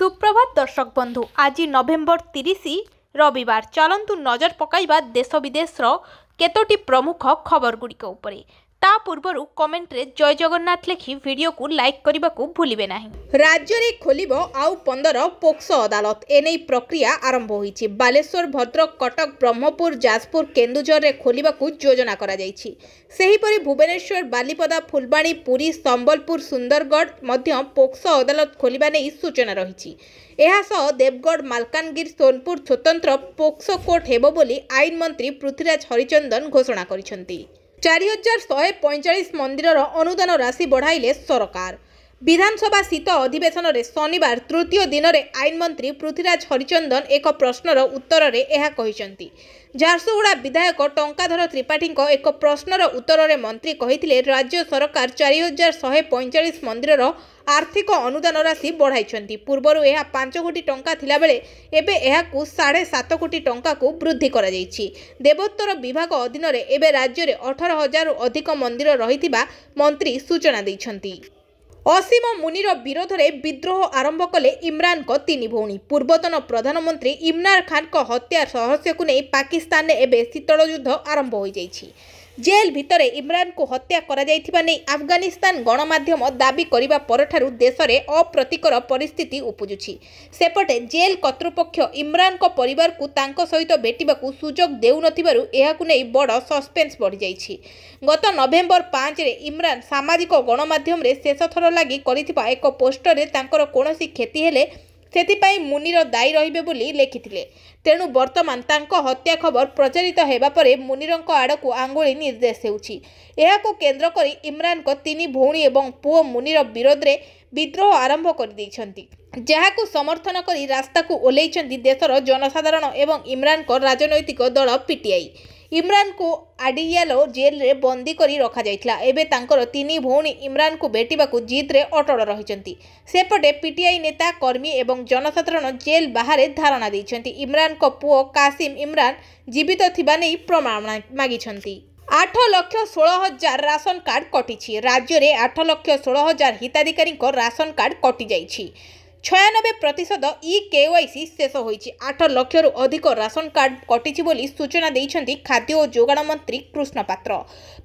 सुप्रभात दर्शक बंधु आज नवेम्बर 30 रविवार चलतु नजर पकाइबा देश विदेशर केतोटी प्रमुख खबर गुड़िक उपरे। ता पूर्वरु कमेंट रे जय जगन्नाथ लिखि वीडियो को लाइक करने को भूलिबे नाही। राज्य रे खोलिबो आउ 15 पोक्सो अदालत एनै प्रक्रिया आरंभ होईछि। बालेश्वर भद्रक कटक ब्रह्मपुर जाजपुर केन्दुझर रे खोलिबाकू योजना करा जाईछि। सेहीपरि भुवनेश्वर बालीपदा फुलबाणी पुरी संबलपुर सुंदरगढ़ मध्य पोक्सो अदालत खोलिबा नै सूचना रहिछि। एहासह देवगढ़ मालकानगिरी सोनपुर स्वतंत्र पोक्सो कोर्ट हेबो बोली आईन मंत्री पृथ्वीराज हरिचंदन घोषणा करिसेंति। 4145 मंदिर अनुदान राशि बढ़ाइले सरकार। विधानसभा शीत अधिवेशन रे शनिवार तृतीय दिन रे आईन मंत्री पृथ्वीराज हरिचंदन एक प्रश्नर उत्तर रे एहा कहिसेंति। झारसुगुड़ा विधायक टंकाधर त्रिपाठी एक प्रश्नर उत्तर रे मंत्री कहिथिले राज्य सरकार 4145 मंदिर आर्थिक अनुदान राशि बढ़ाई। पूर्वर यह 5 कोटी टंका थिला बेले एबे एहाकू 7.5 कोटी टंका को वृद्धि करा जायछि। देवोत्तर विभाग अधीन रे एबे राज्य रे 18,000 रु अधिक मंदिर रहिथिबा मंत्री सूचना दैछन्ति। असीम मुनिर विरोध में विद्रोह आरंभ कले इमरान को 3 भौणी। पूर्वतन प्रधानमंत्री इमरान खान को हत्या रहस्य को नहीं पाकिस्तान ने एबे शीतल युद्ध आरंभ हो जाइछि। जेल भितर इमरान को हत्या करा जाइथिबा नै अफगानिस्तान गणमाध्यम दाबी करिबा परठारु देश में अप्रतिकर परिस्थिति उपजुछि। सेपटे जेल कर्तृपक्ष इमरान को परिवार को तांको सहित भेटिबाकू सुजोग देउ नथिबारु एहाकू नै बड़ सस्पेंस बढ़ी जाइछि। गत नवेम्बर 5 रे इमरान सामाजिक गणमाध्यम रे शेष थर लागि करिथिबा एक पोस्टर रे तांकर कोनोसी क्षति हेले सेतिपाई मुनिर दायी रहिबे बोली लेखिथिले। तेणु वर्तमान तांको हत्या खबर प्रचारित हेबा परे मुनिरंको आड़कू आंगुली निर्देश हेउछि। एहाकू केंद्र करी इमरान को 3 भौणी एवं पुओ मुनिर विरोध रे विद्रोह आरंभ कर दैछन्ति, जहाकू समर्थन करी रास्ता को ओल्लैछन्ति देशर जनसाधारण एवं इमरान को राजनैतिक दल पीटीआई। इमरान को आडियालो जेल रे बंदी करी रखा जाइथिला। एबे तांकर 3 भौणी इमरान को भेटिबाकू जिद रे अटल रहिछन्ति। सेपटे पीटीआई नेता कर्मी एवं जनसाधारण जेल बाहर धारणा दैछन्ति। इमरान को पुओ कासिम इमरान जीवित थिबा नै प्रमाण मागिछन्ति। 8,16,000 राशन कार्ड कटिछि। राज्य रे 8,16,000 हिताधिकारी राशन कार्ड कटि जाइछि। 96% ई-केवाईसी शेष होइछि। 8 लाख रु अधिक राशन कार्ड कटिछि बोली सूचना दैछन्ति खाद्य और जोगाण मंत्री कृष्ण पात्र।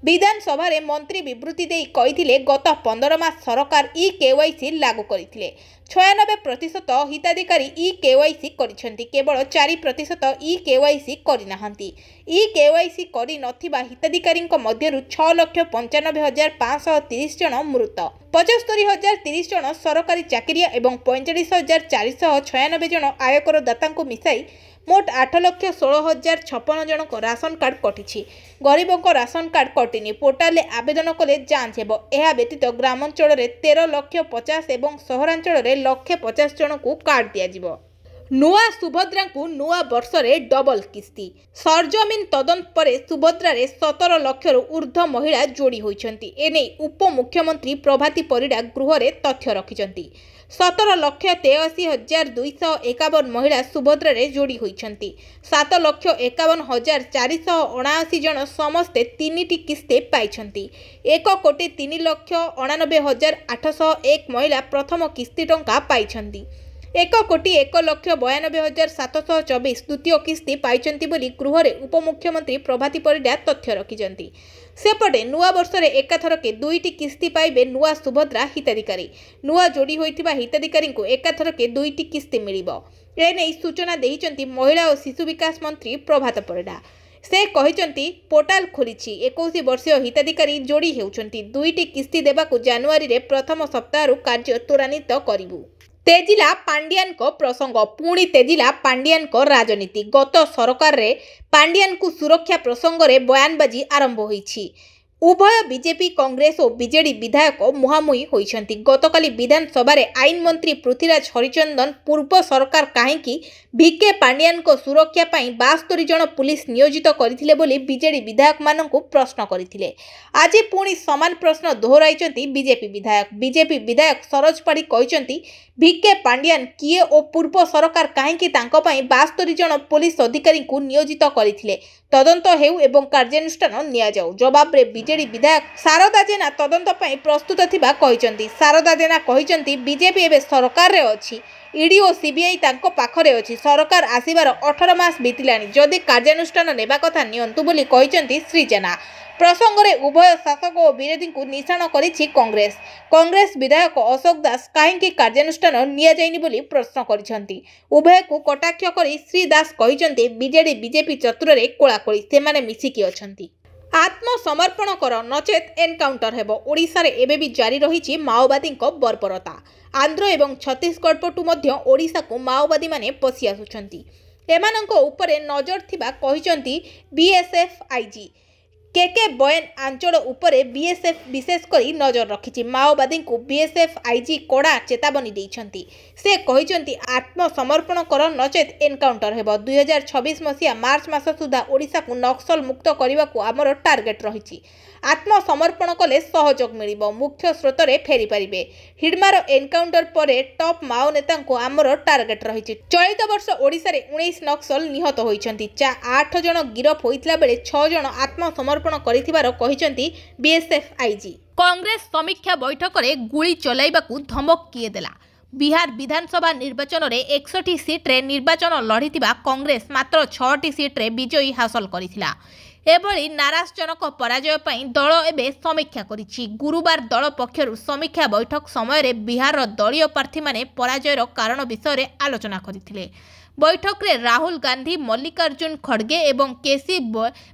विधानसभा रे मंत्री विवृत्ति देई कहिथिले गत 15 मास सरकार ई-केवाईसी लागू करिथिले। 96% हिताधिकारी ई-केवाईसी करिसेंति, केवल 4% ई-केवाईसी करिनाहांती। ई-केवाईसी करि नथिबा हिताधिकारी मध्यरु 6,95,530 जन मृत, 75,030 जन सरकारी चाकरिया एवं 45,496 जन आयकर दाता मिसाई मोट 8,16,056 जन राशन कार्ड कटिछि। गरीबों को राशन कार्ड कटिनी। पोर्टाल आवेदन कले जांच हेबो। एहा व्यतीत ग्रामांचल रे 13,50,000 एवं सहरांचल रे 1,50,000 जन को कार्ड दिया जिवो। नुआ सुभद्रा को नुआ वर्ष रे डबल किस्ती। सरजमीन तदंत परे सुभद्रा रे 17 लाख रु ऊर्ध्व महिला जोड़ी होइछन्ति। एने उपमुख्यमंत्री प्रभाती परिडा गृह रे तथ्य रखिछन्ति। 17,83,251 महिला सुभद्रा रे जोड़ी होइछन्ति। 7,51,479 जन समस्ते 3टी किस्ती पाइछन्ति। 1,03,99,801 महिला प्रथम किस्ती टंका पाइछन्ति। 1,01,92,724 द्वितीय किस्ती पाइछन्ति बोली गृह रे उपमुख्यमंत्री प्रभाती परिडा तथ्य रखिछन्ति। सेपटे नुआ वर्ष रे एकाथरके 2टी किस्ती पाइबे नुआ सुभद्रा हिताधिकारी। नुआ जोड़ी होइथिबा हिताधिकारी को एकाथरके 2टी किस्ती मिलिबो। एनै सूचना देइछन्ति महिला और शिशु विकास मंत्री प्रभात परिडा। से कहिछन्ति पोर्टाल खोलिछि। 21 वर्षीय हिताधिकारी जोड़ी हेउछन्ति। 2टी किस्ती देबाकू जनवरी रे प्रथम सप्ताह कार्य त्वरान्वित करिबु। तेजिला पांडियान को प्रसंग। पुणी तेजिला पांडियान को राजनीति। गत सरकार रे पांडियान को सुरक्षा प्रसंग रे बयानबाजी आरंभ होईछि। उभय बीजेपी कांग्रेस और बीजेडी विधायक मुहांमुही होइछन्ति। गतकाली विधानसभा रे आईन मंत्री पृथ्वीराज हरिचंदन पूर्व सरकार काहेकि भिके पांडियान को सुरक्षा पाई 72 जन पुलिस नियोजित करथिले बोली बीजेडी विधायक माननकु प्रश्न करथिले। आज पुणी समान प्रश्न दोहराइछन्ति बीजेपी विधायक सरोज पाड़ी कहिछन्ति भिके पांडियान किए और पूर्व सरकार काहेकि तांको पाई 72 जन पुलिस अधिकारी को नियोजित करथिले। तदंत हेउ एवं कार्यानुष्ठान निया जाऊ। जवाब रे बीजेडी विधायक शारदा जेना तदंत पाई प्रस्तुत थिबा कहिसंती। शारदा जेना कहिसंती बीजेपी एबे सरकार रे अछि, ईडी और सीबीआई तांको पाखरे अछि। सरकार आसीबार 18 मास बीतिलानी, जदि कार्यानुष्ठान नेबा कथा नियंतु बोली कहिसेंती श्री जेना। प्रसंगरे उभय शासक और विरोधी को निशान करिछि कांग्रेस। कांग्रेस विधायक अशोक दास काहेकि कार्यानुष्ठान निया जाइनि बोली प्रश्न करिसेंती। उभय को कटाक्ष करी श्री दास कहिसेंती बीजेडी बीजेपी चतुरे कोलाकोली सेमाने मिसिकी अछंती। आत्मसमर्पण कर नचेत एनकाउंटर हेबो। ओडिशा रे एबे भी जारी रहिछि माओवादी बर्बरता। आंध्र एवं छत्तीसगढ़ पटु मध्य ओडिशा को माओवादी माने पसि आसुछंती। एमानंको उपरे नजर थिबा कहिसेंती बीएसएफ आईजी। केके बयन आंचल उपरे बीएसएफ विशेषकर नजर रखिछि। माओवादी को बीएसएफ आईजी कड़ा चेतावनी देइछंती। से कहिसेंती आत्मसमर्पण कर नचेत एनकाउंटर हेबो। 2026 मसिया मार्च मास सुधा ओडिशा को नक्सल मुक्त करने को आमर टार्गेट रही। आत्मसमर्पण कले सहयोग मिलिबो, मुख्य स्रोत रे फेरी पारिबे। हिडमार एनकाउंटर परे टॉप माओ नेता को आमर टार्गेट रही। चलित वर्ष ओडिशा रे 19 नक्सल निहत होइछंती। 8 जन गिरफ होइतला बेले 6 जन आत्मसमर्पण करिथिबार कहिसेंती बीएसएफ आईजी। कांग्रेस समीक्षा बैठक रे गुली चलाइबाकू धमक किए देला। बिहार विधानसभा निर्वाचन में 61 सीट्रे निर्वाचन लड़ीथिबा कांग्रेस मात्र 6टी सीट्रे विजयी हासिल करिथिला। एभली नाराजजनक पराजय पई दल एबे समीक्षा करिछि। गुरुवार दल पक्षरु समीक्षा बैठक समय बिहार दलीय प्रार्थी माने पराजयर कारण विषय आलोचना करथिले। बैठक रे राहुल गांधी, मल्लिकार्जुन खड़गे एवं केसी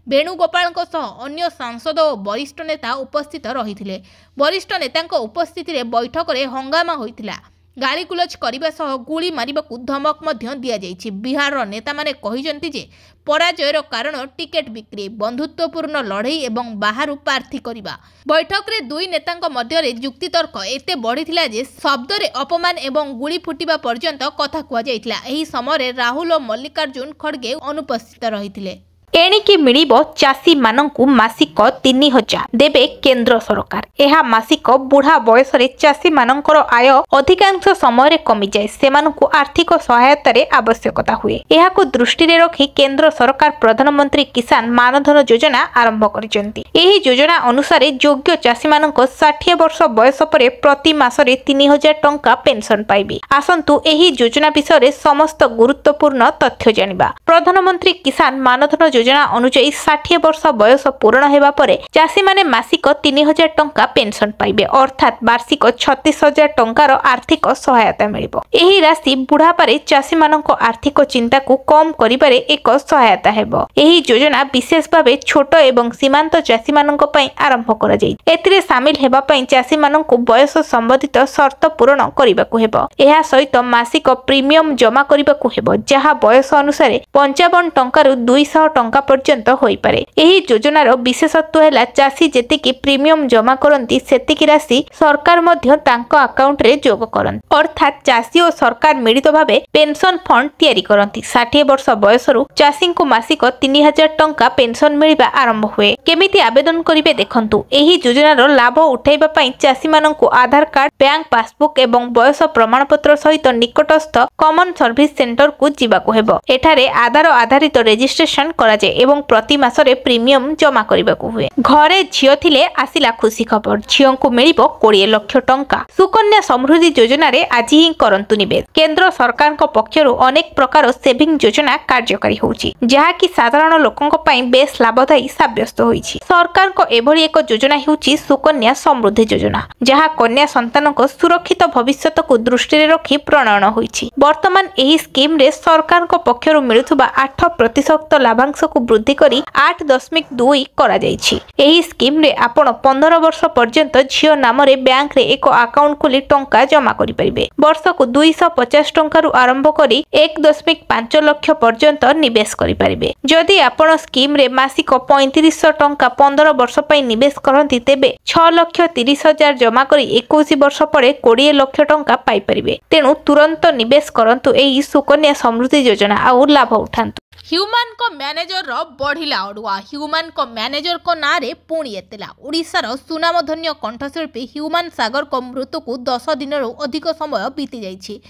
वेणुगोपाल अन्य सांसद और वरिष्ठ नेता उपस्थित रहिथिले। वरिष्ठ नेता उपस्थिति रे बैठक रे हंगामा होइथिला। गालीगुलज करने सह गुली मारिबाकू धमक मध्य दिया जाइछि। बिहार नेता माने कहिसेंती जे पराजयर कारण टिकेट बिक्री, बंधुत्वपूर्ण लड़ई एवं बाहर प्रार्थी करबा। बैठक रे दुई नेतांक मध्य युक्तितर्क एते बढ़िथिला जे शब्द रे अपमान एवं गुली फुटिबा पर्यंत कथा कुआ जाइथिला। एही समय राहुल और मल्लिकार्जुन खड़गे अनुपस्थित रहिथिले। एणिकी मिलिबो चाषी मानंकु मासिक 3000 देबे केंद्र सरकार। एहा मासिक बुढ़ा बयस रे चाषी मानंकर आय अधिकांश समय कमी जाए, सेमानंकु आर्थिक सहायता रे आवश्यकता हुए। एहाकु दृष्टि रे रखी केंद्र सरकार प्रधानमंत्री किसान मानधन योजना आरंभ करिसेंती। एही योजना अनुसार योग्य चाषी मानंक 60 वर्ष बयस परे प्रति मासरे 3000 टंका पेंशन पाइबे। आसंतु एही योजना विषय समस्त गुरुत्वपूर्ण तथ्य जानिबा। प्रधानमंत्री किसान मानधन योजना अनुसार 60 वर्ष बयस पूर्ण हेबा परे चाषी माने मासिक 3000 टंका पेंशन पाइबे, अर्थात वार्षिक 36000 टंकार आर्थिक सहायता मिलिबो। एही राशि बुढ़ापारे चाषी मानक आर्थिक चिंता को कम करिबारे एक सहायता हेबो। एही योजना विशेष भावे छोट एवं सीमांत चाषी मानक पई आरंभ करा जाई। एथिरे शामिल हेबा पई चाषी मानक बयस संबंधित शर्त पूर्ण करिबाकू हेबो। एहा सहित मासिक प्रीमियम जमा करिबाकू हेबो, जहा बयस अनुसार 55 टंकारु 200 टंका पर्यंत होई पारे। एही योजनार विशेषत्व हैला चाषी जेतिकी प्रीमियम जमा करंती सेतिकी राशि सरकार मध्य तांको अकाउंट रे जोग करंती, अर्थात चाषी और सरकार मिलित भावे पेंशन फंड तैयारी करंती। 60 वर्ष बयसरु चाषी को मासिक 3000 टंका पेंशन मिलिबा आरंभ हुए। केमिति आवेदन करिवे देखंतु। एही योजनार लाभ उठाइबा पई चाषी माननकु आधार कार्ड, बैंक पासबुक एवं बयस प्रमाण पत्र सहित निकटस्थ कॉमन सर्विस सेंटर को जिबाकू हेबो। एठारे आधार आधारित रजिस्ट्रेशन करा जाय एवं प्रति मासरे प्रीमियम जमा करबाकू हुए। घरे झियो थिले आसिला खुशी खबर, झियो को मिलिबो 20 लाख टंका। सुकन्या समृद्धि योजना रे आज ही करंतु निवेश। केंद्र सरकार को पक्षरु अनेक प्रकार सेविंग योजना कार्यकारी होउची, जहा कि साधारण लोकंक पई बेस लाभदायी साब्यस्त होईची। सरकार को एभली एक योजना हेउची सुकन्या समृद्धि योजना, जहा कन्या संतान को सुरक्षित भविष्यत को दृष्टि रे रखी प्रणयन होईची। वर्तमान एही स्कीम रे सरकार को पक्षरु मिलुथबा 8% लाभांश को वृद्धि करी 8.2 करा जायछि। एही स्कीम रे आपण 15 वर्ष पर्यंत झियो नाम रे बैंक रे एक अकाउंट खोली टंका जमा करि परिबे। वर्ष को 250 टंका रु आरंभ करी 1.5 लाख पर्यंत निवेश करि परिबे। जदि आपण स्कीम रे मासिक 3500 टंका 15 वर्ष पई निवेश करंती तेबे 6,30,000 जमा करी 21 वर्ष परे 20 लाख टंका पाई परिबे। तेनु तुरंत निवेश करंतु एही सुकन्या समृद्धि योजना आ लाभ उठांतु। ह्यूमान को मैनेजर रो बढ़िला अड़ुआ। ह्यूमान को मैनेजर को ना रे पुणी एतेला। ओडिशार सुनामधन्य कंठशिल्पी ह्यूमान सागर को मृत्यु को 10 दिन अधिक समय बीती जाइछि।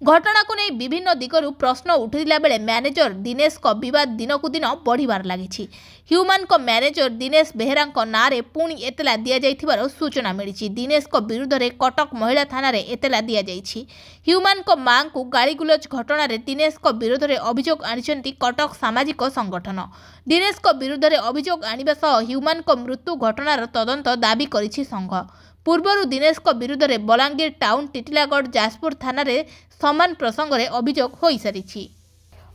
घटना को नहीं विभिन्न दिगरू प्रश्न उठिला बेले मैनेजर दिनेश को विवाद दिन को दिन बढ़िबार लगी। ह्यूमान को मैनेजर दिनेश बेहेरा नारे पुणी एतला दि जाइथिबार सूचना मिली। दिनेश को विरुद्ध में कटक महिला थाना रे एतला दि जाइछि। ह्यूमान को मां को गाड़ीगुलज घटना रे दिनेश को विरुद्ध में अभियोग आनिछंती कटक सामाजिक संगठन। दिनेश को विरुद्ध में अभियोग आनिबा सह ह्यूमान को मृत्यु घटनार तदंत दाबी करिछि संघ। पूर्वर दिनेश को विरुद्ध में बलांगीर टाउन टिटिलागढ़ जाजपुर थाना रे समान प्रसंग में अभियोग हो सारी।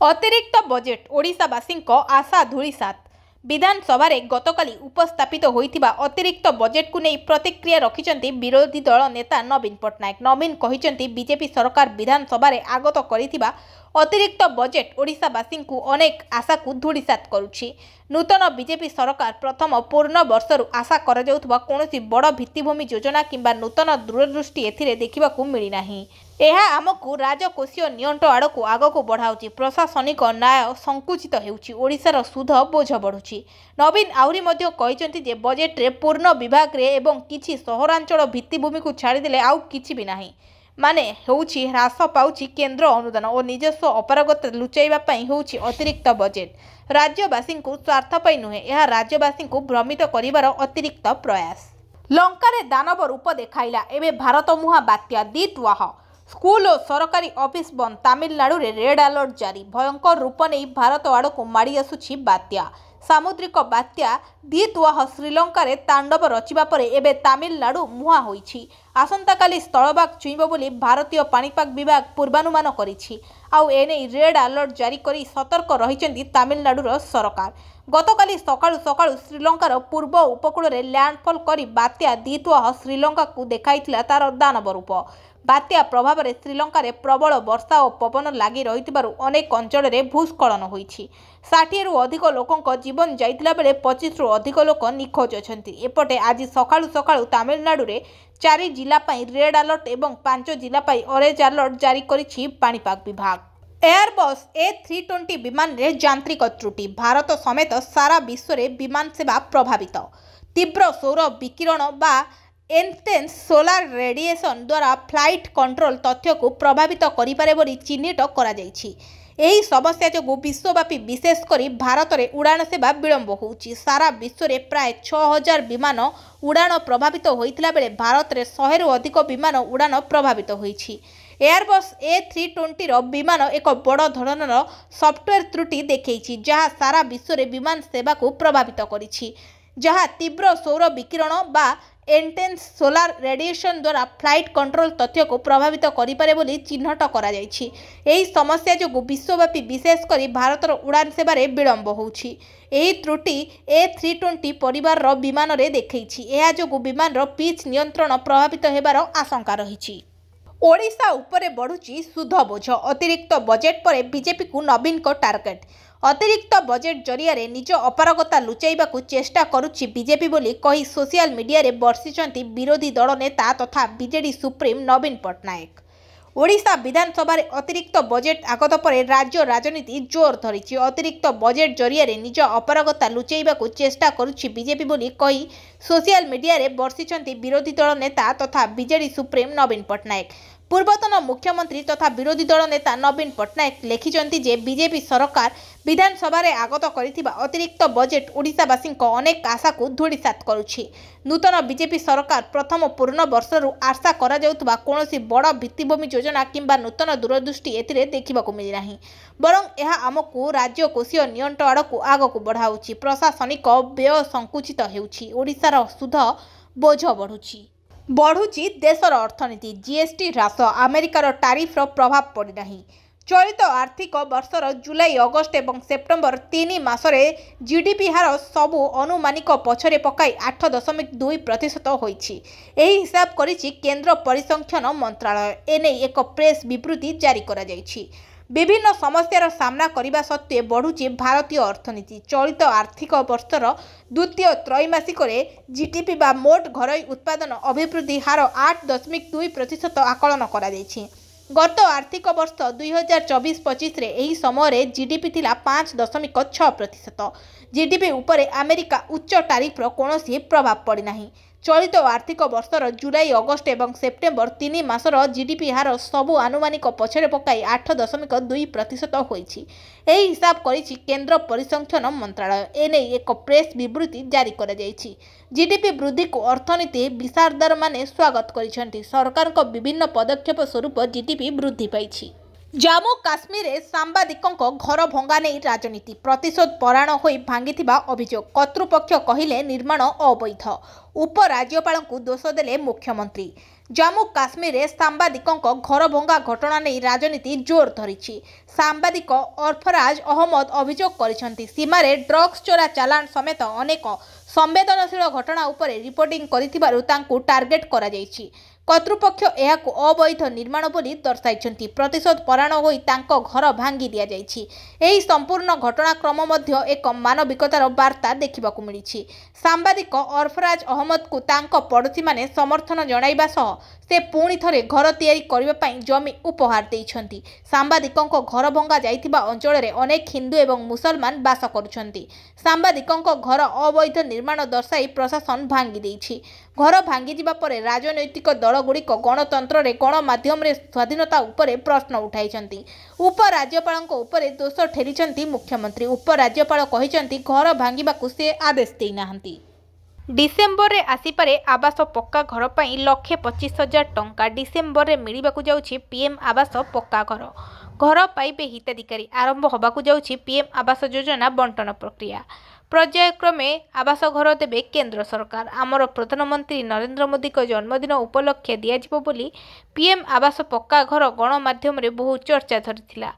अतिरिक्त बजेट ओडिशावासी आशा धूलिसात। विधानसभा गतकाली उपस्थापित होइथिबा अतिरिक्त बजेट को नहीं प्रतिक्रिया रखिछंती विरोधी दल नेता नवीन पट्टनायक। नवीन कहिछंती बीजेपी सरकार विधानसभा आगत करिथिबा अतिरिक्त बजेट ओडिशावासी को अनेक आशा को धूलिसात करुछि। नूतन बीजेपी सरकार प्रथम पूर्ण वर्षरु आशा करा जाउथबा कोनोसी बड़ भित्तिभूमि योजना किंबा नूतन दूरदृष्टि एथिरे देखिबाकू मिली नाही। ଏହା ଆମକୁ ରାଜକୋଷୀୟ ନିଅଣ୍ଟ ଆଡ଼କୁ ଆଗକୁ ବଢ଼ାଉଛି। ପ୍ରଶାସନିକ ନ୍ୟାୟ ସଂକୁଚିତ ହେଉଛି। ଓଡ଼ିଶାର ସୁଧ ବୋଝ ବଢ଼ୁଛି। ନବୀନ ଆହୁରି ମଧ୍ୟ କହିଛନ୍ତି ଯେ ବଜେଟରେ ପୂର୍ଣ୍ଣ ବିଭାଗରେ ଏବଂ କିଛି ସହରାଞ୍ଚଳ ଭିତ୍ତିଭୂମିକୁ ଛାଡ଼ିଦେଲେ ଆଉ କିଛି ବି ନାହିଁ। ମାନେ ହେଉଛି ହ୍ରାସ ପାଉଛି କେନ୍ଦ୍ର ଅନୁଦାନ ଓ ନିଜସ୍ୱ ଅପାରଗତା ଲୁଚାଇବା ପାଇଁ ହେଉଛି ଅତିରିକ୍ତ ବଜେଟ୍। ରାଜ୍ୟବାସୀଙ୍କୁ ସ୍ୱାର୍ଥ ପାଇଁ ନୁହେଁ, ଏହା ରାଜ୍ୟବାସୀଙ୍କୁ ଭ୍ରମିତ କରିବାର ଅତିରିକ୍ତ ପ୍ରୟାସ। ଲଙ୍କାରେ ଦାନବ ରୂପ ଦେଖାଇଲା ଏବେ ଭାରତ ମୁହାଁ ବାତ୍ୟା ଦିତ୍ୱାହ। स्कूल और सरकारी ऑफिस बंद। तमिलनाडु रे रेड अलर्ट जारी। भयंकर रूप नहीं भारत आड़ को माड़ी आसुछि बात्या। सामुद्रिक बात्या दित्वाह श्रीलंका रे तांडव रचिबा परे एबे तमिलनाडु मुहां होईछि। आसंताकाली स्थलभाग छुईब बोली भारतीय पाणीपाग विभाग पूर्वानुमान करिछि। आउ एने रेड अलर्ट जारी करी सतर्क रहिछन्ती तमिलनाडुर सरकार। गतकाली सकाळु सकाळु श्रीलंकार पूर्व उपकूल रे लैंडफॉल करी बात्या दित्वाह श्रीलंका को देखाइथिला तार दानव रूप। बात्या प्रभाव में श्रीलंका रे प्रबल वर्षा और पवन लगी रही अनेक अंचल में भूस्खलन होईछि। 60 रु अधिक लोकों जीवन जाइतिला बेले 25 रु अधिक लोक निखोज अछंती। एपटे आज सकाळु सकाळु तमिलनाडु रे 4 जिला पाई रेड अलर्ट एवं 5 जिला पाई ऑरेंज अलर्ट जारी करिछि पाणीपाग विभाग। एयरबस A320 विमान रे यांत्रिक त्रुटि। भारत समेत सारा विश्व रे विमान सेवा प्रभावित। तीव्र सौर विकिरण बा इंटेंस सोलार रेडिएशन द्वारा फ्लाइट कंट्रोल तथ्य को प्रभावित करिपारे बोली चिन्हित करा जायछि। एही समस्या जो विश्वव्यापी विशेषकर भारत में उड़ान सेवा विलंब होउछि। सारा विश्व में प्राय 6000 विमान उड़ान प्रभावित होइतिला बेले भारत में 100 रु अधिक विमान उड़ान प्रभावित होइछि। एयरबस A320 रो विमान एक बड़ धरणर सॉफ्टवेयर त्रुटि देखैछि जहाँ सारा विश्व में विमान सेवा को प्रभावित करिछि, जहाँ तीव्र सौर विकिरण बा इंटेंस सोलार रेडिएशन द्वारा फ्लाइट कंट्रोल तथ्य को प्रभावित करिपारे बोली चिन्हट करा जायछि। एही समस्या जो विश्वव्यापी विशेषकर भारतर उड़ान सेवारे विलंब होउछि। एही त्रुटि A320 परिवार रो विमान रे देखैछि। एहा जो विमान रो पिच नियंत्रण प्रभावित हेबार आशंका रहिछि। ओडिशा उपरे बढ़ुछि सुध बोझ। अतिरिक्त बजेट पर बीजेपी को नवीन को टार्गेट। अतिरिक्त बजेट जरिया रे निज अपारगता लुचाइबा को चेष्टा करुछि बीजेपी बोली कही सोशल मीडिया रे बर्षिचंती विरोधी दल नेता तथा बीजेडी सुप्रीम नवीन पट्टनायक। ओडिशा विधानसभा रे अतिरिक्त बजेट आगत पर राज्य राजनीति जोर धरिछि। अतिरिक्त बजेट जरिया रे निज अपारगता लुचाइबा को चेष्टा करुछि बीजेपी बोली कही सोशल मीडिया रे बर्षिचंती विरोधी दल नेता तथा बीजेडी सुप्रीम नवीन पट्टनायक। पूर्वतन मुख्यमंत्री तथा विरोधी दल नेता नवीन पट्टनायक लिखिछंती जे बीजेपी सरकार विधानसभा रे आगत करिथिबा अतिरिक्त बजेट ओडिशावासी अनेक आशा को धूलिसात करुछि। नूतन बीजेपी सरकार प्रथम पूर्ण वर्षरु आशा करा जाउथबा कोनोसी बड़ भित्तिभूमि योजना किंबा नूतन दूरदृष्टि एथिरे देखिबाकू मिली नाही, बरं एहा आमकू राज्यकोषीय नियंट आड़कू आगकू बढ़ाउछि। प्रशासनिक व्यय संकुचित हेउछि। ओडिशार सुध बोझ बढ़ुछि देशर अर्थनीति। जीएसटी ह्रास। अमेरिकार टारिफर प्रभाव पड़ना। चलित आर्थिक वर्षर जुलाई अगस्ट और सेप्टेम्बर 3 मासरे जीडीपी हार सबू अनुमानिक पछरे पकाई 8.2% होइछि। एही हिसाब करिछि केंद्र परिसंख्यान मंत्रालय। एने एक प्रेस विबृति जारी करा जाइछि। विभिन्न समस्यार सामना करने सत्वे बढ़ुछि भारतीय अर्थनीति। चलित आर्थिक वर्षर द्वितीय त्रैमासिक जीडीपी बा मोट घरोई उत्पादन अभिवृद्धि हार 8.2% आकलन करा जाइछि। गत आर्थिक वर्ष 2024-25 एही समय जीडीपी थिला 5.6%। जीडीपी उपरे अमेरिका उच्च टारिफर कोनोसी प्रभाव पड़ी नाही। चलित आर्थिक वर्षर जुलाई अगस्ट और सेप्टेम्बर 3 मासर जीडीपी हार सबु आनुमानिक पछरे पकाई 8.2% होईछि। एही हिसाब करिछि केंद्र परिसंख्यान मंत्रालय। एने एक प्रेस विवृत्ति जारी करा जायछि। जीडीपी वृद्धि को अर्थनीति विशारदार माने स्वागत करिसेंति। सरकार को विभिन्न पदक्षेप स्वरूप जीडीपी वृद्धि पाइछि। जम्मू काश्मीर सांबादिकों घर भंगा नहीं राजनीति प्रतिशोध परायण होई भांगिथिबा अभियोग कर्तृपक्ष कहिले निर्माण अवैध। उपराज्यपाल को दोष देले मुख्यमंत्री। जम्मू काश्मीर सांबादिकों घर भंगा घटना नहीं राजनीति जोर धरिछि। सांबादिक अरफराज अहमद अभियोग करिसेंति सीमारे ड्रग्स चोरा चालान समेत अनेक संवेदनशील घटना उपरे रिपोर्टिंग करिथिबारु तांकु टार्गेट करा जायछि। कर्तृपक्ष एहाकु अवैध निर्माण बोली दर्शाइछन्ति। प्रतिशोध परायण होई तांको घर भांगी दिया जायछि। एही संपूर्ण घटनाक्रम मध्य एक मानविकतार वार्ता देखिबाकु मिलिछि। सांबादिक अरफराज अहमद को तांको पड़ोशी माने समर्थन जणाइबा सह से पुणी थरे घर तैयारी करिबा पई जमी उपहार देइछन्ति। सांबादिकों घर भंगा जाइथिबा अंचल रे अनेक हिंदू एवं मुसलमान बास करुछन्ति। सांबादिकों घर अवैध निर्माण दर्शाई प्रशासन भांगी देइछि। घर भांगी जिबा परे राजनैतिक दलगुड़िक गणतंत्र रे गणमाध्यम रे स्वाधीनता उपरे प्रश्न उठाइछन्ति। उपराज्यपालଙ୍କ उपरे दोष ठेलिछन्ति मुख्यमंत्री। उपराज्यपाल कहिछन्ति घर भांगिबाकु से आदेश देइ नाहंती। डिसेम्बर रे आसीपारे आवास पक्का घर पर 1,25,000 टंका डिसेम्बर रे मिलिबाकु जाउछि पीएम आवास पक्का घर। घर पाइबे हिताधिकारी। आरंभ होबाकु जाउछि पीएम आवास योजना बंटन प्रक्रिया। पर्यायक्रमे आवास घर देबे केंद्र सरकार। आमर प्रधानमंत्री नरेंद्र मोदी को जन्मदिन उपलक्षे दियाजिबो बोली पीएम आवास पक्का घर गणमाध्यम रे बहु चर्चा धरिथिला।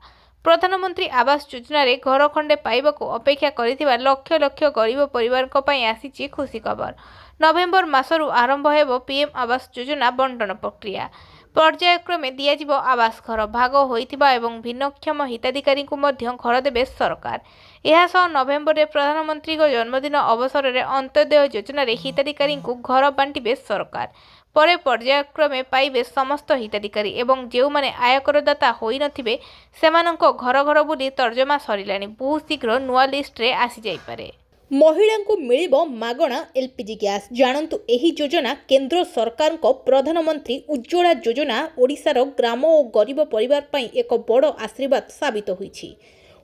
प्रधानमंत्री आवास योजना रे घर खंडे पाइबाकू अपेक्षा करिथिबा लक्ष लक्ष गरीब परिवार को पई आसीछि खुशी खबर। नवेम्बर मासरु आरंभ हेबो पीएम आवास योजना बंटन प्रक्रिया। पर्यायक्रमे दियाजिबो आवास घर। भाग होइथिबा एवं भिन्नक्षम हिताधिकारी को मध्य घर देबे सरकार। यह सह नवेम्बर रे प्रधानमंत्री को जन्मदिन अवसर रे अंत्योदय योजना रे हिताधिकारी को घर बांटिबे सरकार। परे पर्यायक्रमे पाइबे समस्त हिताधिकारी एवं जो माने आयकरदाता होई नथिबे सेमानंको घर घर बुली तर्जमा सरिलानी। बहुत शीघ्र नुआ लिस्ट रे आसी जाई पारे। महिला को मिलिबो मागणा एलपीजी गैस। जानंतु एही योजना केंद्र सरकार को प्रधानमंत्री उज्ज्वला योजना ओडिशार ग्राम और गरीब परिवार पई एक बड़ आशीर्वाद साबित होईछि।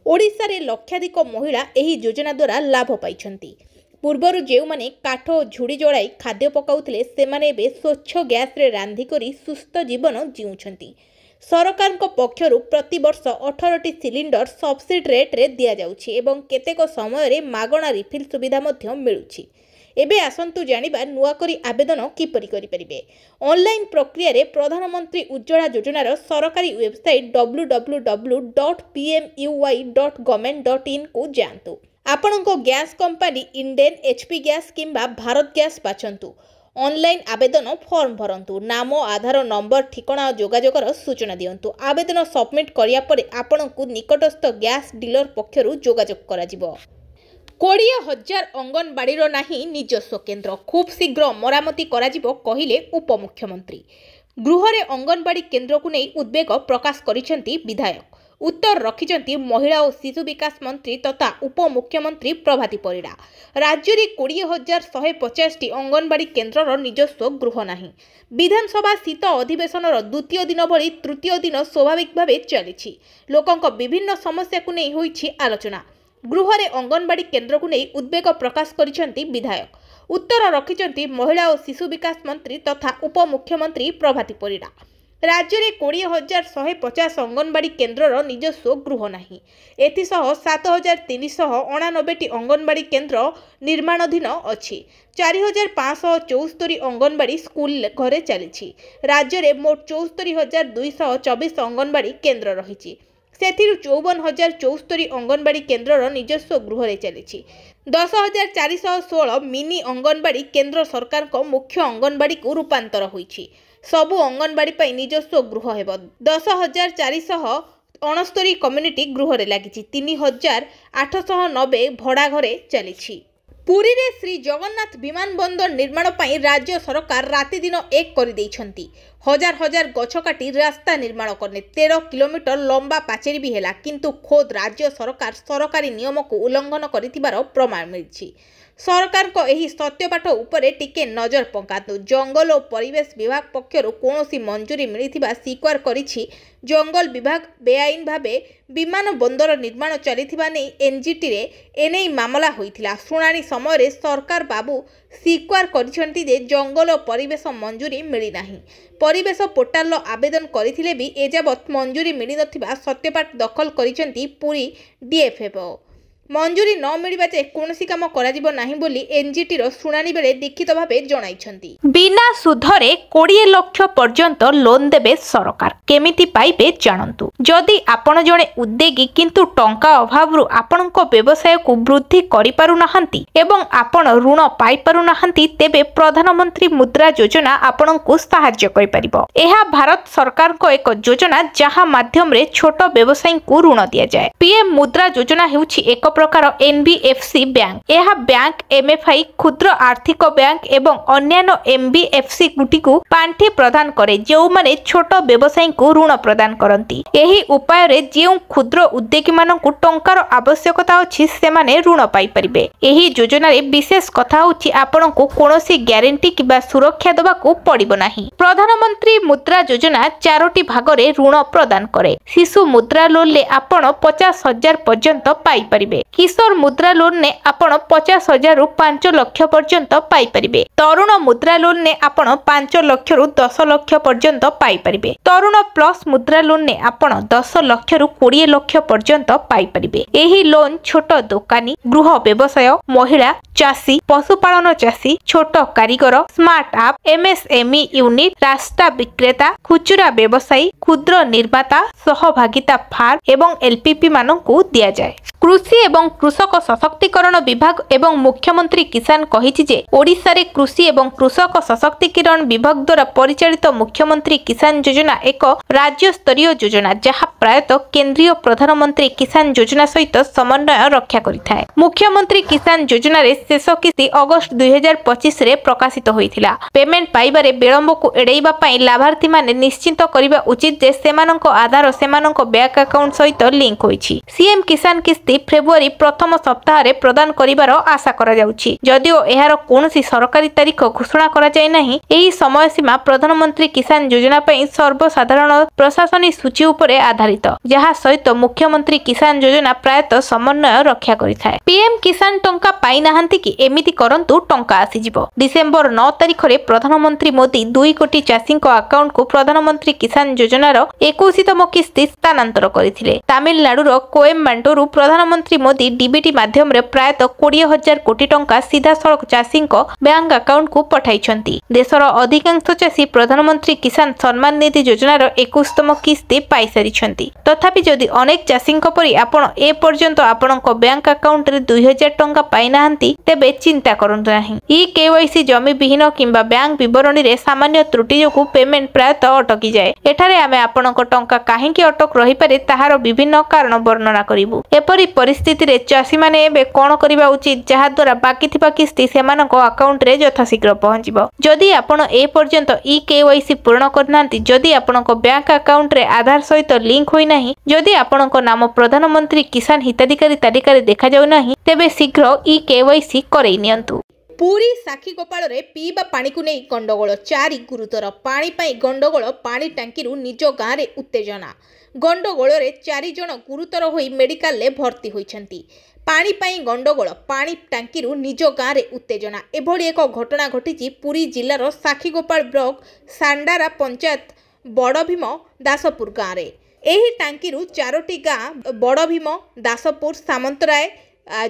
ओडिशा रे लक्षाधिक महिला एही योजना द्वारा लाभ पाइछन्ति। पूर्वर जो माने काठ झुड़ी जड़ाई खाद्य पकाउथिले सेमाने बे स्वच्छ गैस रे रांधी करी सुस्थ जीवन जीउछन्ति। सरकार को पक्षरु प्रति वर्ष 18टी सिलिंडर सब्सिडी रेट रे दिया जाउछि एवं केतेक समय रे मागणा रिफिल सुविधा मध्य मिलुछि। एबे आसंतु जानिबा नुआ करी आवेदन किपरि करि परिबे। ऑनलाइन प्रक्रिया रे प्रधानमंत्री उज्ज्वला योजनार सरकारी वेबसाइट www.pmuy.government.in को जानतु। आपणको gas company Indane, HP gas किंबा भारत गैस बाछंतु। ऑनलाइन आवेदन फॉर्म भरंतु। नाम, आधार नंबर, ठिकाना और जोगाजोगर सूचना दियंतु। आवेदन सबमिट करिया परे आपणको निकटस्थ गैस डीलर पक्षरु जोगाजोग कराजिबो। 20,000 अंगनवाड़ीर नाही निजस्व केन्द्र। खूब शीघ्र मरामती कराजिबो कहिले उपमुख्यमंत्री। गृहरे अंगनवाड़ी केन्द्र को नहीं उद्वेग प्रकाश करिसेंति विधायक। उत्तर रखिचंती महिला और शिशु विकास मंत्री तथा उपमुख्यमंत्री प्रभाती परिड़ा। राज्य में 20,150 अंगनवाड़ी केन्द्रर निजस्व गृह नहीं। विधानसभा शीत अधिवेशन द्वितीय दिन भली तृतीय दिन स्वाभाविक भाव चली। लोकों विभिन्न समस्या को नहीं होईछि आलोचना। गृहरे अंगनवाड़ी केन्द्र को नहीं उद्वेग प्रकाश करिसेंति विधायक। उत्तर रखिचंती महिला और शिशु विकास मंत्री तथा उपमुख्यमंत्री प्रभाती परिड़ा। राज्य में 20,150 अंगनवाड़ी केन्द्रर निजस्व गृह नहीं। एथिसह 7,389टी अंगनवाड़ी केन्द्र निर्माणाधीन अछि। 4,574 अंगनवाड़ी स्कूल घरे चली। राज्य में मोट 74,224 अंगनवाड़ी केन्द्र रही। सेथिरु 54,074 अंगनवाड़ी केन्द्रर निजस्व गृह चली। 10,416 मिनी अंगनवाड़ी केन्द्र सरकार को मुख्य अंगनवाड़ी को रूपांतर होईछि। सबु अंगनवाड़ी पर निजस्व गृह हेब। 10,469 कम्युनिटी गृह लगी। 3,890 भड़ा घरे चली। पुरी रे श्री जगन्नाथ विमान बंदर निर्माण पर राज्य सरकार राति दिन एक कर देइछंती। हजार हजार गछ काटी रास्ता निर्माण करने 13 किलोमीटर लंबा पाचेरी भी है, किंतु खोद राज्य सरकार सरकारी नियम को उल्लंघन कर प्रमाण मिली। सरकार को यही सत्यपाठ उपरे टिके नजर पकातु। जंगल और परिवेश विभाग पक्षर कौन मंजूरी मिली स्वीकार करिछि। जंगल विभाग बेआईन भावे विमान बंदर निर्माण चलिथिबा नै एनजीटी रे एने मामला होइथिला। शुणाणी समय सरकार बाबू स्वीकार करिसेंति जे जंगल और परिवेश मंजूरी मिली नाही। परिवेश पोर्टाल आवेदन करथिले भी एजावत मंजूरी मिली नथिबा सत्यपाठ दखल करिसेंति पुरी डीएफएफओ। मंजूरी न मिलवा जे कोनोसी काम कराजिबो नाही बोली एनजीटी रो शुणाणी बेले लिखित भावे जणाइछंती। बिना सुधरे 20 लाख पर्यंत लोन देबे सरकार। केमिति पाइबे जानंतु। जदि आपण जणे उद्योगी किंतु टंका अभावरु आपणको व्यवसाय को वृद्धि करि पारु नाहंती एवं आपण ऋण पाई पारु नाहंती, तेबे प्रधानमंत्री मुद्रा योजना आपणको सहाय्य करि परिबो। एहा भारत सरकार को एक योजना जहां माध्यम रे छोट व्यवसायी को ऋण दिया जाय। पीएम मुद्रा योजना हेउछि एक प्रकार एनबीएफसी बैंक। यह बैंक एमएफआई क्षुद्र आर्थिक बैंक एवं अन्यान्य एमबीएफसी गुटी को पांठी प्रदान करे, जो माने छोट व्यवसायी को ऋण प्रदान करती। यही उपाय रे जे क्षुद्र उद्योगी मानकु टंकार आवश्यकता अछि से माने ऋण पाई परिबे। एही योजना रे विशेष कथा होछि आपनको कोनोसी ग्यारंटी किबा सुरक्षा देबा को पड़िबो नाही। प्रधानमंत्री मुद्रा योजना 4टी भाग रे ऋण प्रदान करे। शिशु मुद्रा लोन ले आपण 50,000 पर्यंत पाई परिबे। किशोर मुद्रा लोन ने आपण 50,000 रु 5 लाख पर्यंत पाई परिबे। तरुण मुद्रा लोन ने आपण 5 लाख रु 10 लाख पर्यंत पाई परिबे। तरुण प्लस मुद्रा लोन ने आपण 10 लाख रु 20 लाख पर्यंत पाई परिबे। एही लोन छोट दुकानी, गृह व्यवसाय, महिला चाषी, पशुपालन चाषी, छोट कारीगर, स्मार्ट आप, एमएसएमई यूनिट, रास्ता विक्रेता, खुचरा व्यवसायी, क्षुद्र निर्माता, सहभागिता फार्म एवं एलपीपी मानकु दिया जाय। कृषि एवं कृषक सशक्तिकरण विभाग एवं मुख्यमंत्री किसान कहिछि जे ओडिशा रे कृषि एवं कृषक सशक्तिकरण विभाग द्वारा परिचालित मुख्यमंत्री किसान योजना एक राज्य स्तरीय योजना, जहां प्रायतः केंद्रीय प्रधानमंत्री किसान योजना सहित समन्वय रक्षा करिथाय। मुख्यमंत्री किसान योजना रे शेष किस्ती अगस्त 2025 रे प्रकाशित होइथिला। पेमेंट पाइबारे विलंब को एडैबा पई लाभार्थी माने निश्चित करिबा उचित जे सेमानक आधार सेमानक बैंक अकाउंट सहित लिंक होइछि। सीएम किसान किस्ती फेब्रुआरी प्रथम सप्ताह रे प्रदान करिवार आशा करा जाउछि। जदिओ एहार कोनोसी सरकारी तारीख घोषणा करा जाय नाही, एही समय सीमा प्रधानमंत्री किसान योजना पई सर्वसाधारण प्रशासनिक सूची उपरे आधारित, जहा सहित मुख्यमंत्री किसान योजना प्रायतः समन्वय रक्षा करिथाय। पीएम किसान टंका पाई नाहंती कि एमिति करंतु टंका आसी जिवो। डिसेंबर 9 तारिख रे प्रधानमंत्री मोदी 2 कोटी चाषी अकाउंट को प्रधानमंत्री किसान योजनार 21तम किस्ती स्थानांतर करथिले। तमिलनाडुर कोयम्बाटूरु प्रधानमंत्री मोदी डीबीटी माध्यम रे प्रायतः 20,000 कोटी टंका सीधा सड़क चाषी बैंक अकाउंट को पठाइछंती। देशर अधिकांश चाषी प्रधानमंत्री किसान सम्मान निधि योजनार 21तम किस्ती पाई सारिछंती। तथापि जदि अनेक चाषी परि आपण ए पर्यंत आपणक बैंक अकाउंट रे 2,000 टंका पाई नाहंती, तेबे चिंता करंतु नाही। ई केवाईसी जमी विहीन किंबा बैंक विवरणी रे सामान्य त्रुटि जोगु पेमेंट प्रायतः अटकी जाए। एठारे आमे आपणक टंका काहेकि अटक रही पारे ताहार विभिन्न कारण वर्णना करिवु। एपरि परिस्थिति रे चाषी माने एबे कोन करिबा उचित, जहा द्वारा बाकी थिबा किस्ती सेमानक अकाउंट रे यथाशीघ्र पहुंचिबो। जदि आपण ए पर्यंत ई केवाईसी पूर्ण करनांती, जदि आपणक बैंक अकाउंट रे आधार सहित लिंक होई नाही, जदि आपणक नाम प्रधानमंत्री किसान हिताधिकारी तालिका रे देखा जाउ नाही, तेबे शीघ्र ई केवाईसी करई नियंतु। पुरी साखीगोपाल रे पीवा पानी को नहीं गंडगोल, 4 गुरुतर पानी पाई गंडगोल। पानी टांकी निज गाँव रे उत्तेजना। गंडगोल रे 4 जन गुरुतर होई मेडिकल ले भर्ती होइछंती। पानी पाई गंडगोल, पानी टांकी निज गाँव रे उत्तेजना। एभली एक घटना घटी पुरी जिलार साखीगोपाल ब्लॉक सांडारा पंचायत बड़भीम दासपुर गाँव रे। एही टांकी 4टी गाँ बड़भीम, दासपुर, सामंतराय,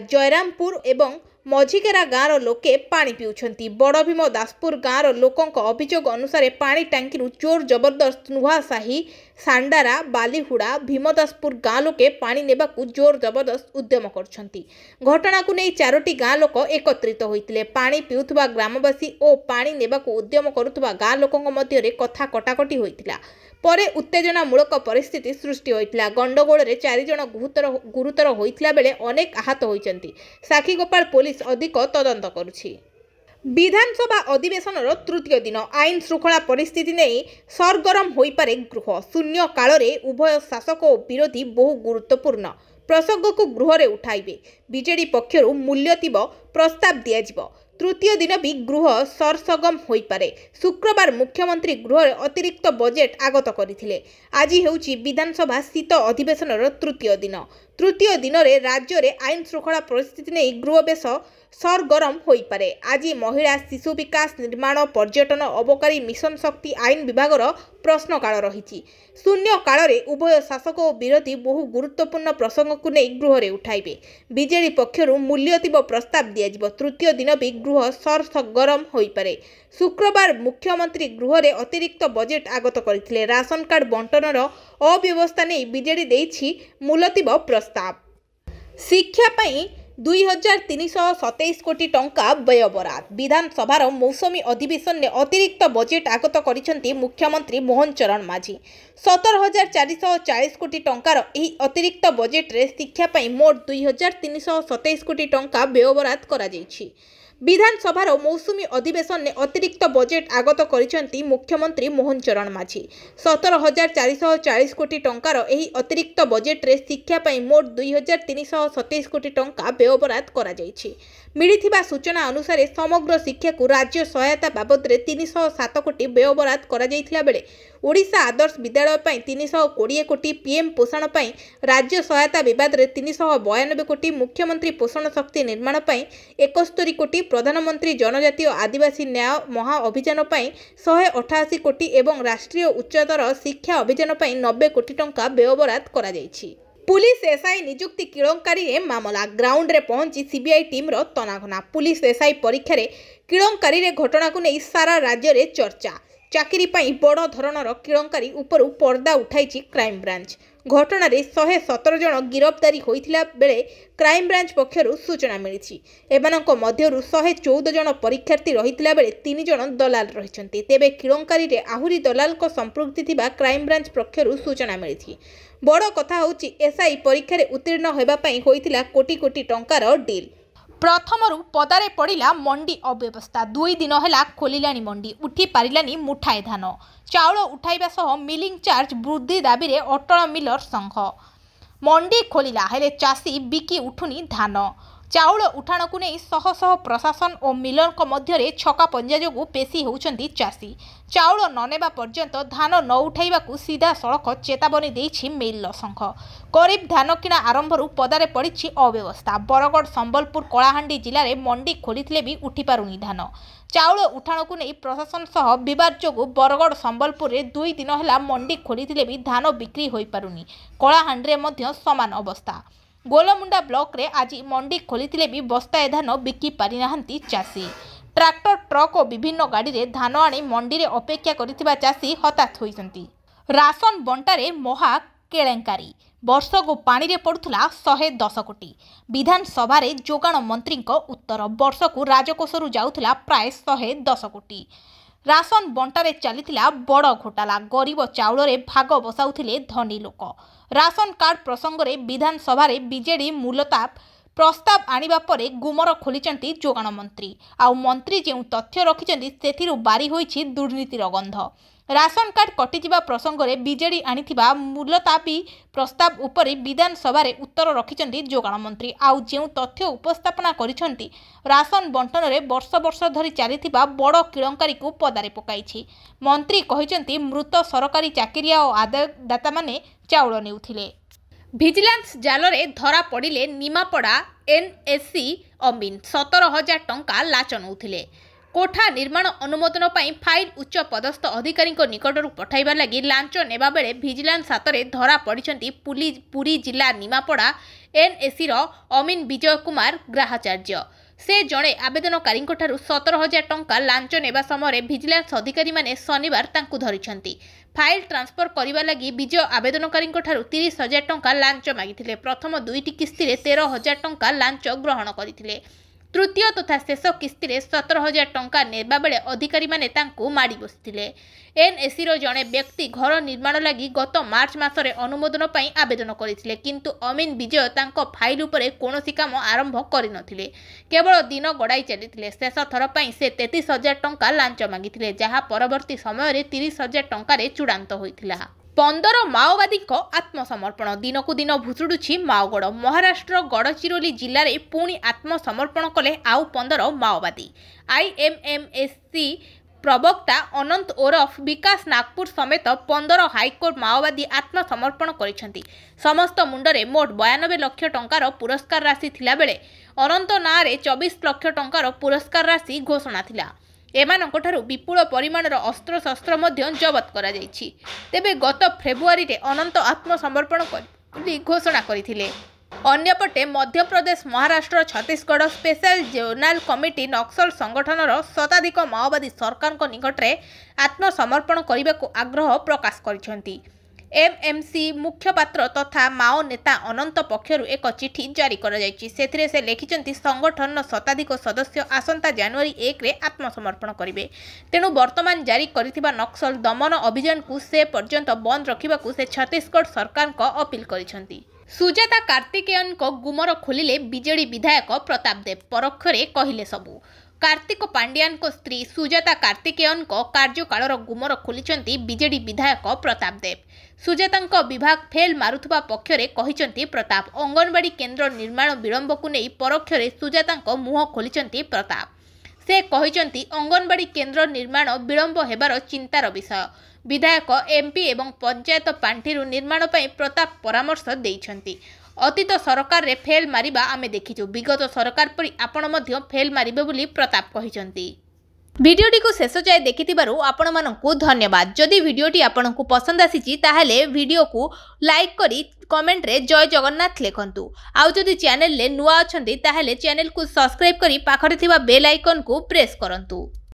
जयरामपुर एवं मझिकेरा गाँवर लोके पानी पिउछंती। बड़भीम दासपुर गाँवर लोकंक अभियोग अनुसार पानी टांकी चोर जबरदस्त नुहासाही, सांडारा, बालीहुड़ा, भीमदासपुर गाँ लोके पानी नेबाकू जोर जबरदस्त उद्यम करछंती। घटना को नहीं 4टी गाँ लोक एकत्रित होइतिले। पानी पिउथुबा ग्रामवासी और पानी नेबाकू उद्यम करुथुबा गाँ लोकंक मध्यरे कथा कटाकटी होइतिला। परे उत्तेजनामूलक परिस्थिति सृष्टि होइतिला। गंडगोल रे 4 जन गुरुतर होइतिला बेले अनेक आहत होइचंती। साखीगोपाल पुलिस अधिक तदंत करुछि। विधानसभा अधिवेशनर तृतीय दिन आईन श्रृंखला परिस्थिति नहीं सरगरम हो पारे गृह शून्य काल में उभय शासक और विरोधी बहु गुरुत्वपूर्ण प्रसंग को गृह में उठाइबे। बीजेडी पक्षर मूल्यतिब प्रस्ताव दिया तृतीय दिन भी गृह सरसगम हो पारे। शुक्रवार मुख्यमंत्री गृह अतिरिक्त बजेट आगत करथिले। आज हेउची विधानसभा शीत अधिवेशनर तृतीय दिन रे राज्य रे आईन श्रृंखला परिस्थिति नहीं गृह बेस सरगरम हो पारे। आज महिला शिशु विकास निर्माण पर्यटन अबकारी मिशन शक्ति आईन विभागर प्रश्नकाल रही। शून्य काल में उभय शासक और विरोधी बहु गुरुत्वपूर्ण प्रसंग को नहीं गृह में उठाइबे। बीजेडी पक्षर मूल्यतिब प्रस्ताव दिया तृतीय दिन भी गृह सरगरम हो पारे। शुक्रवार मुख्यमंत्री गृह में अतिरिक्त बजेट आगत करथिले। राशन कार्ड बंटनर अव्यवस्था नहीं बीजेडी देइछि मूल्यतिब प्रस्ताव। शिक्षा पाई 2327 कोटी टंका व्यय बराद। विधानसभार मौसमी अधिवेशन में अतिरिक्त बजेट आगत करिसेंती मुख्यमंत्री मोहन चरण माझी। 17,440 कोटी टंकार एही अतिरिक्त बजेट रे शिक्षा पाई मोट 2327 कोटी टंका व्यय बराद करा जायछि। विधानसभार मौसमी अधिवेशन में अतिरिक्त बजेट आगत करिसेंती मुख्यमंत्री मोहन चरण माझी। 17,440 कोटी टंकार एही अतिरिक्त बजेट रे शिक्षा पाई मोट 2327 कोटी टंका व्यय बराद करा जायछि। मिलिथिबा सूचना अनुसार समग्र शिक्षा को राज्य सहायता बाबद रे 307 कोटी व्यय बराद करा जायथिला बेले ओडिशा आदर्श विद्यालय पाई 320 कोटी, पीएम पोषण पाई राज्य सहायता विभाग रे 392 कोटी, मुख्यमंत्री पोषण शक्ति निर्माण पाई 71 कोटी, प्रधानमंत्री जनजातीय आदिवासी न्याय महा अभियान पाई 188 कोटी एवं राष्ट्रीय उच्चतर शिक्षा अभियान पाई 90 कोटी टंका व्यय बराद करा जायछि। पुलिस एसआई नियुक्ति किलंकारी मामला ग्राउंड रे पहुंची सीबीआई टीम रो तनाघना। पुलिस एसआई परीक्षा रे किलंकारी रे घटना को नहीं सारा राज्य रे चर्चा। चाकरी पाई बड़ धरणर किलंकारी उपरू पर्दा उठाइछि क्राइम ब्रांच। घटना रे 117 जन गिरफ्तारी होइथिला बेले क्राइम ब्रांच पक्षरु सूचना मिलिछि। एमानक मध्यरु 114 जन परीक्षार्थी रहिथिला बेले 3 जन दलाल रहिछन्ति। तेबे किलंकारी रे आहुरी दलाल को संपृक्ति थिबा क्राइम ब्रांच पक्षरु सूचना मिलिछि। बड़ कथा होछि एसआई परीक्षा रे उत्तीर्ण होबा पई होइथिला कोटी कोटी टंकार डील। प्रथमरु पदारे पड़िला मंडी अव्यवस्था। 2 दिन है खोलिलानी मंडी, उठी पारिलानी मुठाए धान। चाउल उठाइबा सह मिलिंग चार्ज वृद्धि दाबी रे अटल मिलर संघ। मंडी खोलिला हेले चाषी बिकी उठुनी धान। चाउल उठाण को नहीं शह शह प्रशासन और मिलर मध्य छका पंजा जो पेशी होउछंती चाषी। चाउल न नेबा पर्यंत धान न उठाइबा सीधा सड़क चेतावनी देइछि मिल संघ। गरीब धान किणा आरंभरू पदारे पड़ी अव्यवस्था। बरगढ़, संबलपुर, कलाहांडी जिले में मंडी खोलिथिले भी उठी पारुनी धान। चाउल उठाण को नहीं प्रशासन सह विवाद जो बरगढ़, संबलपुर में 2 दिन है मंडी खोलिथिले भी धान बिक्री होई पारुनी। कलाहांडी में समान अवस्था। गोलमुंडा ब्लॉक रे आज मंडी खोलिथिले भी बस्ताए धान बिकी पारि नाहंती चाषी। ट्रैक्टर, ट्रक और विभिन्न गाड़ी रे धान आनी मंडी रे अपेक्षा करिथिबा चाषी हताश होइसंती। राशन बंटारे महा केलेंकारी। वर्ष को पानी रे पड़ुथला 110 कोटी। विधानसभा रे जोगाण मंत्री उत्तर, वर्ष को राजकोषरु जाउथला प्राय 110 कोटी। राशन बंटारे चलीथिला बड़ घोटाला। गरीब चाउल रे भाग बसाउथिले धनी लोक। राशन कार्ड प्रसंग रे विधानसभा रे बीजेडी मूलताप प्रस्ताव आनिबा परे गुमर खोलिचंती जोगाण मंत्री। आउ मंत्री जे तथ्य रखिचंती सेथिरु बारी होईछि दुर्नीतिर गंध। राशन कार्ड कटिजिबा प्रसंग रे बीजेडी आनिथिबा मूलतापी प्रस्ताव उपरे विधानसभा रे उत्तर रखिचंती जोगाण मंत्री। आउ जे तथ्य उपस्थापना करिसंती राशन बंटन रे वर्ष वर्ष धरी चलीथिबा बड़ किलंकारी को पदारे पकाइछि। मंत्री कहिसंती मृत सरकारी चाकरिया और आदायदाता माने चाउल नेउथिले। विजिलेंस जाल रे धरा पड़िले निमापड़ा एनएससी अमीन। 17,000 टंका लाच नउथिले। कोठा निर्माण अनुमोदन पाई फाइल उच्च पदस्थ अधिकारी निकटरू पठाइबा लगी लांच नेबा बेले विजिलेंस हाथ में धरा पड़िछंती पुरी जिला निमापड़ा एनएससी अमीन विजय कुमार ग्राहाचार्य। से जड़े आवेदनकारी 17,000 टंका लांच नेबा समय विजिलेंस अधिकारी माने शनिवार तांकु धरिछंती। फाइल ट्रांसफर करने लगी विजय आवेदनकारी 30,000 टंका लांच मागिथिले। प्रथम 2टी किस्ती 13,000 टंका लांच ग्रहण करथिले। तृतीय तथा शेष किस्ती 17,000 टंका नेबा बेले अधिकारी माने तांकु माड़ी बसिथिले। एनएसी रो जणे व्यक्ति घर निर्माण लगी गत मार्च मासरे अनुमोदन पई आवेदन करिथिले, किंतु अमीन विजय तांको फाइल उपरे कोनोसी काम आरंभ करि नथिले। केवल दिन गड़ाई चलिथिले। शेष थर पई से 33,000 टंका लांच मागिथिले, जहा परवर्ती समय रे 30,000 टंका रे चूड़ांत होइथिला। 15 माओवादी को आत्मसमर्पण। दिनकु दिन भुसुडुछि माओगड़। महाराष्ट्र गड़चिरोली जिले में पुणी आत्मसमर्पण कले आउ 15 माओवादी। आईएमएमएससी प्रवक्ता अनंत ओरफ विकास नागपुर समेत 15 हाईकोर्ट माओवादी आत्मसमर्पण करिसेंती। समस्त मुंडरे मोट 92 लाख टंकार पुरस्कार राशि थिला बेले अनंत नारे 24 लाख टंकार पुरस्कार राशि घोषणा थिला। एमानंकठारु विपुल परिमाणर अस्त्र शस्त्र मध्य जबत करा जायछि। तेबे गत फेब्रुआरी रे अनंत आत्मसमर्पण करि घोषणा करिथिले। अन्यपटे Madhya Pradesh, Maharashtra, Chhattisgarh special zonal committee Naxal संगठनर शताधिक माओवादी सरकार निकट में आत्मसमर्पण करने को आग्रह प्रकाश करिसेंती। एमएमसी मुख्यपात्र तथा माओ नेता अनंत पक्षरु एक चिठी जारी करा जायछि। सेथिरे से लिखिसेंती संगठन शताधिक सदस्य आसंता जनवरी 1 रे आत्मसमर्पण करिवे। तेणु वर्तमान जारी करिथिबा नक्सल दमन अभियान को से पर्यंत बंद रखिबाकू से छत्तीसगढ़ सरकार को अपील करिसेंती। सुजाता कार्तिकेयन को गुमर खोलिले बीजेडी विधायक प्रताप देव। परोक्षरे कहिले सबू। कार्तिक पांड्यान को स्त्री सुजाता कार्तिकेयन को कार्यकालर गुमर खोलिचंती बीजेडी विधायक प्रताप देव। सुजाता विभाग फेल मारुथुबा पक्षरे कहिचंती प्रताप। अंगनवाड़ी केन्द्र निर्माण विलंब को नहीं परोक्षरे सुजाता मुह खोलिचंती प्रताप। से कहिचंती अंगनवाड़ी केन्द्र निर्माण विलंब हेबार चिंतार विषय। विधायक एमपी एवं पंचायत पांठिरु निर्माण पई प्रताप परामर्श देइछंती। अतीत सरकार रे फेल मारिबा आमे देखिछु, विगत सरकार परि आपण मध्य फेल मारिबे बोली प्रताप कहिचंती। भिडियोटी को शेष जाए देखिथिबारु आपण मानकु धन्यवाद। जदि भिडियोटी आपनकु पसंद आसीची ताहेले भिडियो को लाइक करी कमेंट रे जय जगन्नाथ लिखंतु। आउ जदि चैनल ले नुआ अछंती ताहेले चैनल को सब्सक्राइब करी पाखरे थिबा बेल आइकन को प्रेस करंतु।